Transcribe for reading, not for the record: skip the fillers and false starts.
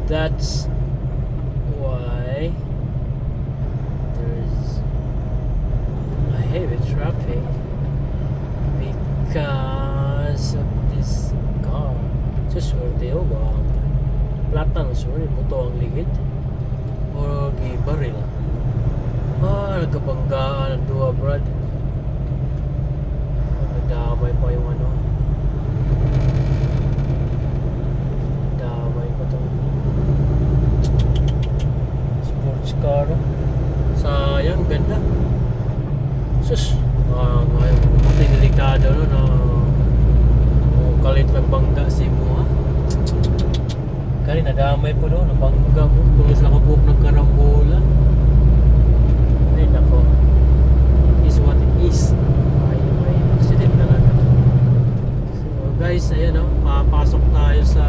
That's why there's a heavy traffic, because of this car. Suswerte o ba? Plata na sorry, buto ang ligid o gibaril. Nagkabanggaan ang duwa, brad. Nadamay pa yung ano. Nadamay pa itong sports car. Sayang, ganda. Sus, ngayon matay delikado no, na kalit lang bangga si mo, ha. Kaya nadamay pa doon, nabangga mo tulis nakabuhok ng karambola. Ay nako, is what it is. May accident talaga. So guys, ayan o, papasok tayo sa